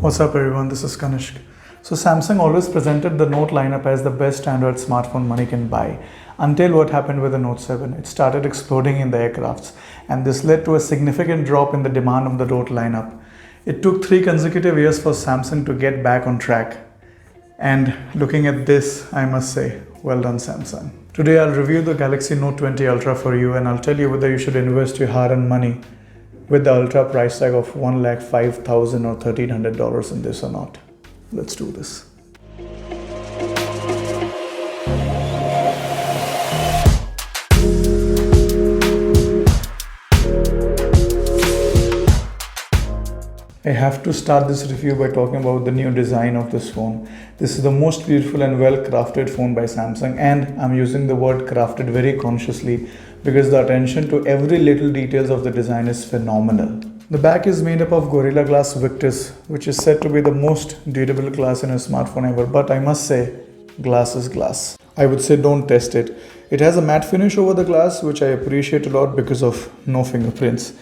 What's up everyone, this is Kanishk. So Samsung always presented the Note lineup as the best Android smartphone money can buy until what happened with the Note 7. It started exploding in the aircrafts and this led to a significant drop in the demand of the Note lineup. It took 3 consecutive years for Samsung to get back on track. And looking at this, I must say, well done Samsung. Today I'll review the Galaxy Note 20 Ultra for you and I'll tell you whether you should invest your hard-earned money with the Ultra price tag of $1,05,000 or $1,300 in this or not. Let's do this. I have to start this review by talking about the new design of this phone. This is the most beautiful and well crafted phone by Samsung, and I'm using the word crafted very consciously because the attention to every little details of the design is phenomenal. The back is made up of Gorilla Glass Victus, which is said to be the most durable glass in a smartphone ever, but I must say, glass is glass. I would say don't test it. It has a matte finish over the glass, which I appreciate a lot because of no fingerprints.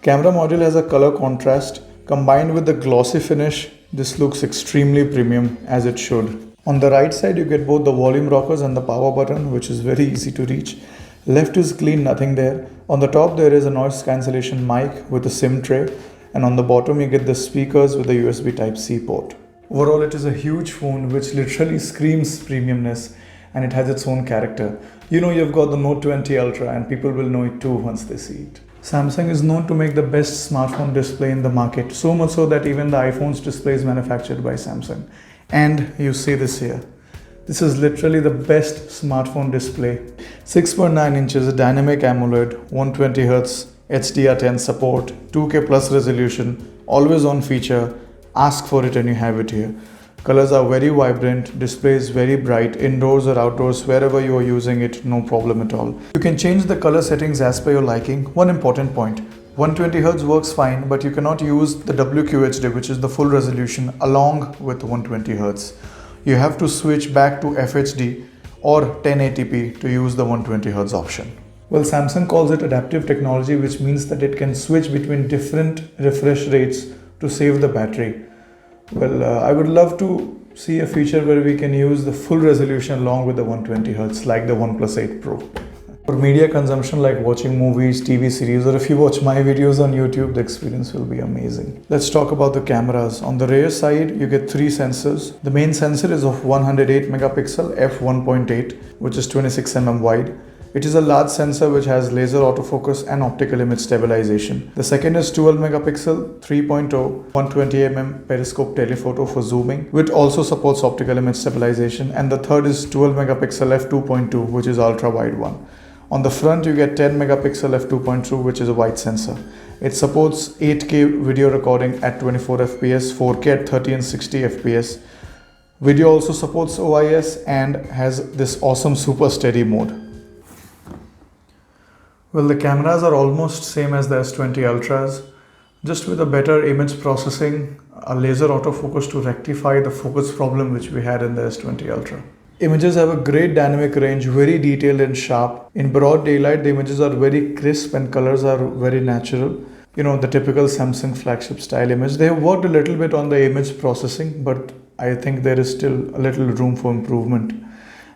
Camera module has a color contrast. Combined with the glossy finish, this looks extremely premium, as it should. On the right side, you get both the volume rockers and the power button, which is very easy to reach. Left is clean, nothing there. On the top, there is a noise cancellation mic with a SIM tray. And on the bottom, you get the speakers with a USB Type-C port. Overall, it is a huge phone which literally screams premiumness, and it has its own character. You know you've got the Note 20 Ultra and people will know it too once they see it. Samsung is known to make the best smartphone display in the market, so much so that even the iPhone's display is manufactured by Samsung. And you see this here. This is literally the best smartphone display. 6.9 inches dynamic AMOLED, 120Hz HDR10 support, 2K plus resolution, always on feature. Ask for it and you have it here. Colors are very vibrant, display is very bright, indoors or outdoors, wherever you are using it, no problem at all. You can change the color settings as per your liking. One important point, 120Hz works fine, but you cannot use the WQHD, which is the full resolution, along with 120Hz. You have to switch back to FHD or 1080p to use the 120Hz option. Well, Samsung calls it adaptive technology, which means that it can switch between different refresh rates to save the battery. Well, I would love to see a feature where we can use the full resolution along with the 120Hz like the OnePlus 8 Pro. For media consumption like watching movies, TV series, or if you watch my videos on YouTube, the experience will be amazing. Let's talk about the cameras. On the rear side, you get 3 sensors. The main sensor is of 108 megapixel f1.8, which is 26 mm wide. It is a large sensor which has laser autofocus and optical image stabilization. The second is 12 megapixel 3.0 120 mm periscope telephoto for zooming, which also supports optical image stabilization. And the third is 12 megapixel f2.2, which is ultra wide one. On the front, you get 10 megapixel f2.2, which is a wide sensor. It supports 8K video recording at 24 fps, 4K at 30 and 60 fps. Video also supports OIS and has this awesome super steady mode. Well, the cameras are almost same as the S20 Ultras, just with a better image processing, a laser autofocus to rectify the focus problem which we had in the S20 Ultra. Images have a great dynamic range, very detailed and sharp. In broad daylight, the images are very crisp and colors are very natural. You know, the typical Samsung flagship style image. They have worked a little bit on the image processing, but I think there is still a little room for improvement.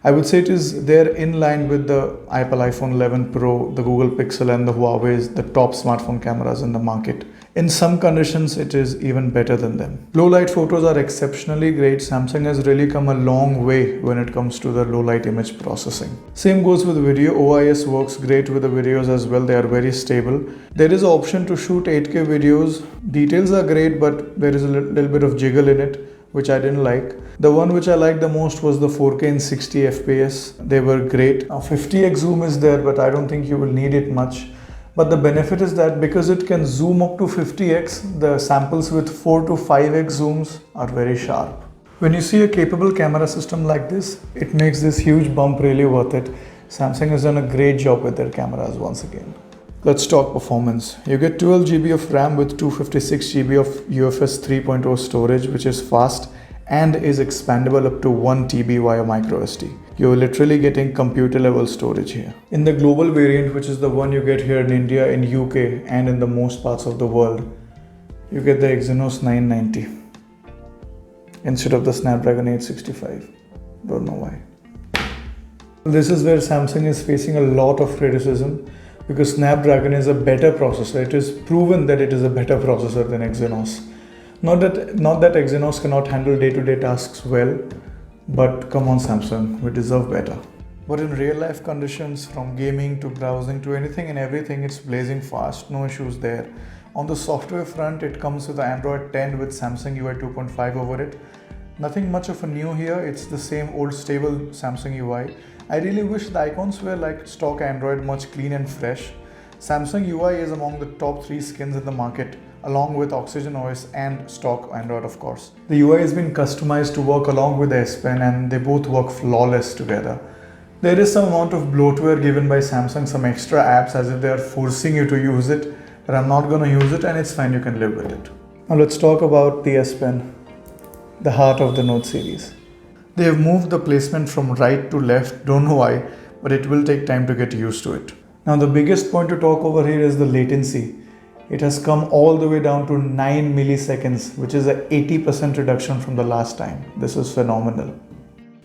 I would say it is there in line with the Apple iPhone 11 Pro, the Google Pixel and the Huawei's, the top smartphone cameras in the market. In some conditions, it is even better than them. Low light photos are exceptionally great. Samsung has really come a long way when it comes to the low light image processing. Same goes with video. OIS works great with the videos as well. They are very stable. There is an option to shoot 8K videos. Details are great, but there is a little bit of jiggle in it, which I didn't like. The one which I liked the most was the 4K and 60 FPS. They were great. Now 50x zoom is there, but I don't think you will need it much. But the benefit is that because it can zoom up to 50x, the samples with 4 to 5x zooms are very sharp. When you see a capable camera system like this, it makes this huge bump really worth it. Samsung has done a great job with their cameras once again. Let's talk performance. You get 12 GB of RAM with 256 GB of UFS 3.0 storage, which is fast and is expandable up to 1 TB via microSD. You're literally getting computer level storage here. In the global variant, which is the one you get here in India, in UK and in the most parts of the world, you get the Exynos 990. instead of the Snapdragon 865. Don't know why. This is where Samsung is facing a lot of criticism because Snapdragon is a better processor. It is proven that it is a better processor than Exynos. Not that Exynos cannot handle day-to-day tasks well, but come on Samsung, we deserve better. But in real life conditions, from gaming to browsing to anything and everything, it's blazing fast, no issues there. On the software front, it comes with Android 10 with Samsung UI 2.5 over it. Nothing much of a new here, it's the same old stable Samsung UI. I really wish the icons were like stock Android, much clean and fresh. Samsung UI is among the top 3 skins in the market, along with Oxygen OS and stock Android of course. The UI has been customized to work along with the S Pen and they both work flawless together. There is some amount of bloatware given by Samsung, some extra apps as if they are forcing you to use it, but I'm not gonna use it and it's fine, you can live with it. Now let's talk about the S Pen, the heart of the Note series. They have moved the placement from right to left, don't know why, but it will take time to get used to it. Now the biggest point to talk over here is the latency. It has come all the way down to 9 milliseconds, which is an 80% reduction from the last time. This is phenomenal.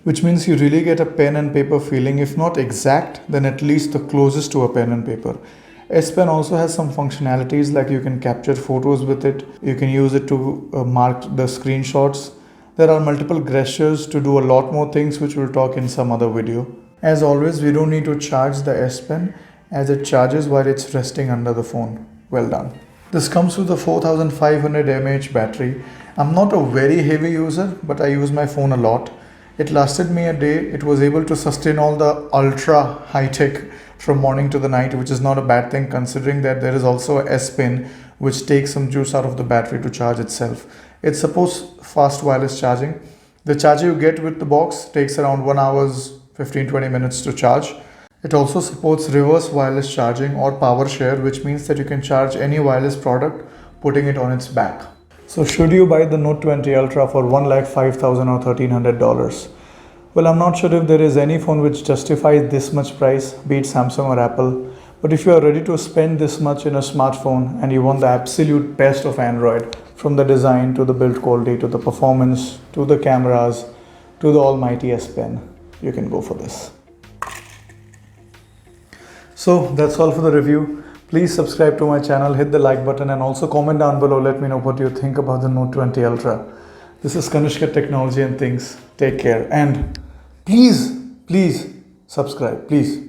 Which means you really get a pen and paper feeling, if not exact, then at least the closest to a pen and paper. S Pen also has some functionalities like you can capture photos with it, you can use it to mark the screenshots. There are multiple gestures to do a lot more things which we'll talk in some other video. As always, we don't need to charge the S Pen as it charges while it's resting under the phone. Well done. This comes with a 4500 mAh battery. I'm not a very heavy user, but I use my phone a lot. It lasted me a day. It was able to sustain all the ultra high tech from morning to the night, which is not a bad thing considering that there is also a S Pen which takes some juice out of the battery to charge itself. It supports fast wireless charging. The charger you get with the box takes around 1 hour's 15-20 minutes to charge. It also supports reverse wireless charging or power share, which means that you can charge any wireless product putting it on its back. So should you buy the Note 20 Ultra for $1,05,000 or $1,300? Well, I'm not sure if there is any phone which justifies this much price, be it Samsung or Apple. But if you are ready to spend this much in a smartphone and you want the absolute best of Android, from the design to the build quality to the performance to the cameras to the almighty S Pen, you can go for this. So that's all for the review. Please subscribe to my channel, hit the like button and also comment down below. Let me know what you think about the Note 20 Ultra. This is Kanishka Technology and Things. Take care and please subscribe, please.